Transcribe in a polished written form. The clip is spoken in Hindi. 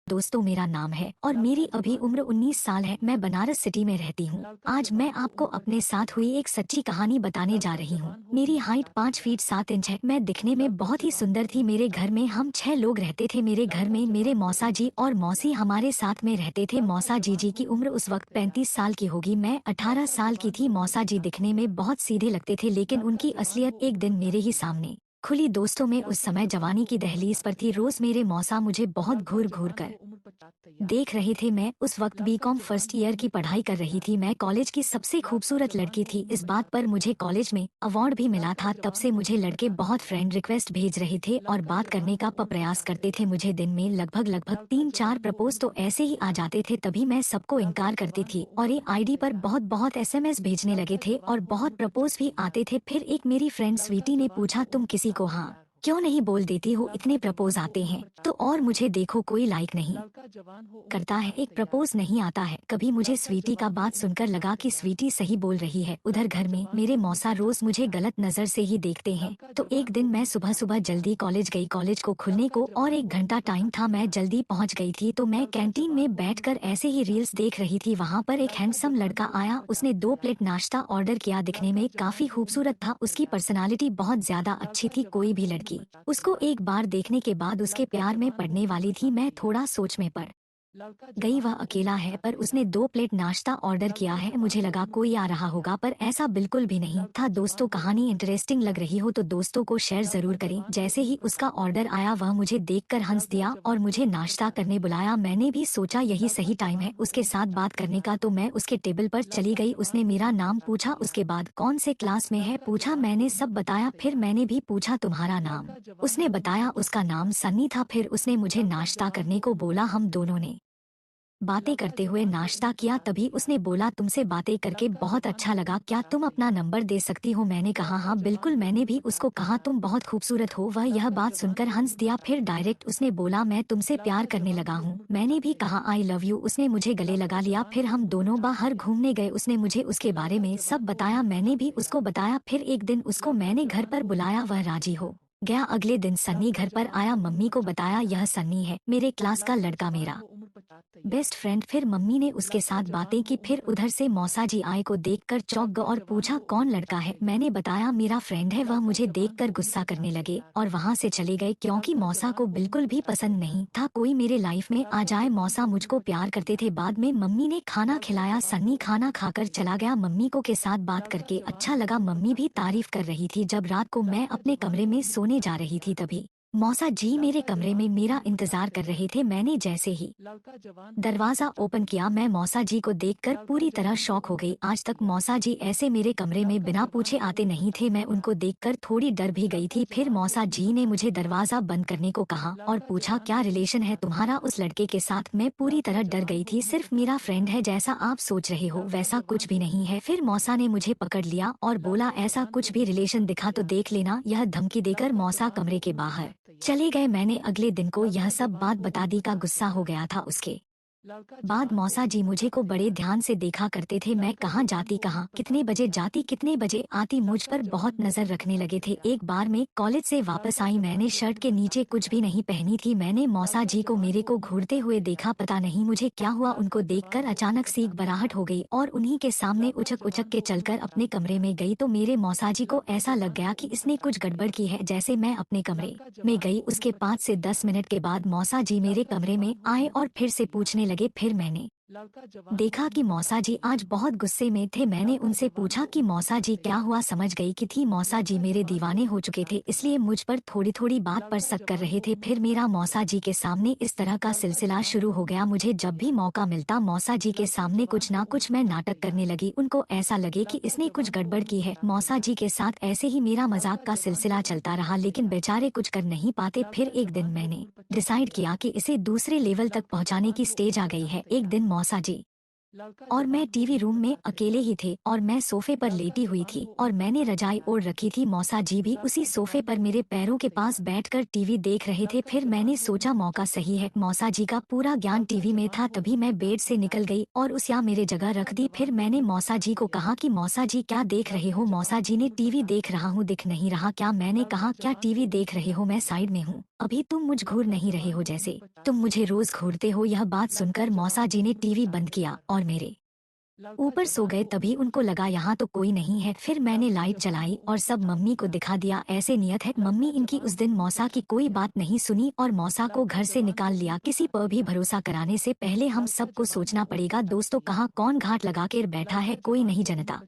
दोस्तों, मेरा नाम है और मेरी अभी उम्र 19 साल है। मैं बनारस सिटी में रहती हूँ। आज मैं आपको अपने साथ हुई एक सच्ची कहानी बताने जा रही हूँ। मेरी हाइट 5 फीट 7 इंच है। मैं दिखने में बहुत ही सुंदर थी। मेरे घर में हम 6 लोग रहते थे। मेरे घर में मेरे मौसा जी और मौसी हमारे साथ में रहते थे। मौसा जी की उम्र उस वक्त 35 साल की होगी। मैं 18 साल की थी। मौसा जी दिखने में बहुत सीधे लगते थे, लेकिन उनकी असलियत एक दिन मेरे ही सामने खुली। दोस्तों में उस समय जवानी की दहलीज पर थी। रोज मेरे मौसा मुझे बहुत घूर घूर कर देख रहे थे। मैं उस वक्त बीकॉम फर्स्ट ईयर की पढ़ाई कर रही थी। मैं कॉलेज की सबसे खूबसूरत लड़की थी। इस बात पर मुझे कॉलेज में अवार्ड भी मिला था। तब से मुझे लड़के बहुत फ्रेंड रिक्वेस्ट भेज रहे थे और बात करने का प्रयास करते थे। मुझे दिन में लगभग 3-4 प्रपोज तो ऐसे ही आ जाते थे। तभी मैं सबको इनकार करती थी और ये आईडी पर बहुत एसएमएस भेजने लगे थे और बहुत प्रपोज भी आते थे। फिर एक मेरी फ्रेंड स्वीटी ने पूछा, तुम किसी को हाँ क्यों नहीं बोल देती हो, इतने प्रपोज आते हैं तो, और मुझे देखो कोई लाइक नहीं करता है, एक प्रपोज नहीं आता है कभी। मुझे स्वीटी का बात सुनकर लगा कि स्वीटी सही बोल रही है। उधर घर में मेरे मौसा रोज मुझे गलत नजर से ही देखते हैं। तो एक दिन मैं सुबह सुबह जल्दी कॉलेज गई। कॉलेज को खुलने को और 1 घंटा टाइम था। मैं जल्दी पहुंच गई थी तो मैं कैंटीन में बैठकर ऐसे ही रील्स देख रही थी। वहां पर एक हैंडसम लड़का आया। उसने 2 प्लेट नाश्ता ऑर्डर किया। दिखने में काफी खूबसूरत था। उसकी पर्सनालिटी बहुत ज्यादा अच्छी थी। कोई भी लड़की उसको एक बार देखने के बाद उसके प्यार में पड़ने वाली थी। मैं थोड़ा सोच में पड़ गई। वह अकेला है पर उसने 2 प्लेट नाश्ता ऑर्डर किया है। मुझे लगा कोई आ रहा होगा, पर ऐसा बिल्कुल भी नहीं था। दोस्तों, कहानी इंटरेस्टिंग लग रही हो तो दोस्तों को शेयर जरूर करें। जैसे ही उसका ऑर्डर आया वह मुझे देखकर हंस दिया और मुझे नाश्ता करने बुलाया। मैंने भी सोचा यही सही टाइम है उसके साथ बात करने का, तो मैं उसके टेबल पर चली गई। उसने मेरा नाम पूछा, उसके बाद कौन से क्लास में है पूछा। मैंने सब बताया। फिर मैंने भी पूछा तुम्हारा नाम। उसने बताया उसका नाम सन्नी था। फिर उसने मुझे नाश्ता करने को बोला। हम दोनों ने बातें करते हुए नाश्ता किया। तभी उसने बोला, तुमसे बातें करके बहुत अच्छा लगा, क्या तुम अपना नंबर दे सकती हो। मैंने कहा हाँ बिल्कुल। मैंने भी उसको कहा तुम बहुत खूबसूरत हो। वह यह बात सुनकर हंस दिया। फिर डायरेक्ट उसने बोला, मैं तुमसे प्यार करने लगा हूँ। मैंने भी कहा आई लव यू। उसने मुझे गले लगा लिया। फिर हम दोनों बाहर घूमने गए। उसने मुझे उसके बारे में सब बताया। मैंने भी उसको बताया। फिर एक दिन उसको मैंने घर पर बुलाया। वह राजी हो गया। अगले दिन सन्नी घर पर आया। मम्मी को बताया यह सन्नी है, मेरे क्लास का लड़का, मेरा बेस्ट फ्रेंड। फिर मम्मी ने उसके साथ बातें की। फिर उधर से मौसा जी आए को देखकर चौंक गए और पूछा कौन लड़का है। मैंने बताया मेरा फ्रेंड है। वह मुझे देखकर गुस्सा करने लगे और वहां से चले गए, क्योंकि मौसा को बिल्कुल भी पसंद नहीं था कोई मेरे लाइफ में आ जाए। मौसा मुझको प्यार करते थे। बाद में मम्मी ने खाना खिलाया। सन्नी खाना खाकर चला गया। मम्मी को के साथ बात करके अच्छा लगा। मम्मी भी तारीफ कर रही थी। जब रात को मैं अपने कमरे में सोने जा रही थी तभी मौसा जी मेरे कमरे में मेरा इंतजार कर रहे थे। मैंने जैसे ही दरवाजा ओपन किया, मैं मौसा जी को देखकर पूरी तरह शॉक हो गई। आज तक मौसा जी ऐसे मेरे कमरे में बिना पूछे आते नहीं थे। मैं उनको देखकर थोड़ी डर भी गई थी। फिर मौसा जी ने मुझे दरवाजा बंद करने को कहा और पूछा क्या रिलेशन है तुम्हारा उस लड़के के साथ। मैं पूरी तरह डर गई थी। सिर्फ मेरा फ्रेंड है, जैसा आप सोच रहे हो वैसा कुछ भी नहीं है। फिर मौसा ने मुझे पकड़ लिया और बोला ऐसा कुछ भी रिलेशन दिखा तो देख लेना। यह धमकी देकर मौसा कमरे के बाहर चले गए। मैंने अगले दिन को यह सब बात बता दी का गुस्सा हो गया था। उसके बाद मौसा जी मुझे को बड़े ध्यान से देखा करते थे। मैं कहाँ जाती, कहाँ कितने बजे जाती, कितने बजे आती, मुझ पर बहुत नजर रखने लगे थे। एक बार मैं कॉलेज से वापस आई। मैंने शर्ट के नीचे कुछ भी नहीं पहनी थी। मैंने मौसा जी को मेरे को घूरते हुए देखा। पता नहीं मुझे क्या हुआ, उनको देखकर अचानक सी घबराहट हो गई और उन्हीं के सामने उचक उचक के चलकर अपने कमरे में गई। तो मेरे मौसा जी को ऐसा लग गया कि इसने कुछ गड़बड़ की है। जैसे मैं अपने कमरे में गई, उसके 5 से 10 मिनट के बाद मौसा जी मेरे कमरे में आए और फिर से पूछने लगे। फिर मैंने देखा कि मौसा जी आज बहुत गुस्से में थे। मैंने उनसे पूछा कि मौसा जी क्या हुआ। समझ गई कि थी मौसा जी मेरे दीवाने हो चुके थे, इसलिए मुझ पर थोड़ी थोड़ी बात पर शक कर रहे थे। फिर मेरा मौसा जी के सामने इस तरह का सिलसिला शुरू हो गया। मुझे जब भी मौका मिलता मौसा जी के सामने कुछ ना कुछ मैं नाटक करने लगी। उनको ऐसा लगे कि इसने कुछ गड़बड़ की है। मौसा जी के साथ ऐसे ही मेरा मजाक का सिलसिला चलता रहा, लेकिन बेचारे कुछ कर नहीं पाते। फिर एक दिन मैंने डिसाइड किया कि इसे दूसरे लेवल तक पहुंचाने की स्टेज आ गई है। एक दिन मौसा जी और मैं टीवी रूम में अकेले ही थे और मैं सोफे पर लेटी हुई थी और मैंने रजाई ओढ़ रखी थी। मौसा जी भी उसी सोफे पर मेरे पैरों के पास बैठकर टीवी देख रहे थे। फिर मैंने सोचा मौका सही है, मौसा जी का पूरा ज्ञान टीवी में था। तभी मैं बेड से निकल गई और उस या मेरे जगह रख दी। फिर मैंने मौसा जी को कहा कि मौसा जी क्या देख रहे हो। मौसा जी ने टीवी देख रहा हूँ, दिख नहीं रहा क्या। मैंने कहा क्या टीवी देख रहे हो, मैं साइड में हूँ, अभी तुम मुझ घूर नहीं रहे हो जैसे तुम मुझे रोज घूरते हो। यह बात सुनकर मौसा जी ने टीवी बंद किया और मेरे ऊपर सो गए। तभी उनको लगा यहाँ तो कोई नहीं है। फिर मैंने लाइट जलाई और सब मम्मी को दिखा दिया। ऐसे नियत है मम्मी इनकी। उस दिन मौसा की कोई बात नहीं सुनी और मौसा को घर से निकाल लिया। किसी पर भी भरोसा कराने से पहले हम सबको सोचना पड़ेगा दोस्तों, कहाँ कौन घाट लगा कर बैठा है कोई नहीं जानता।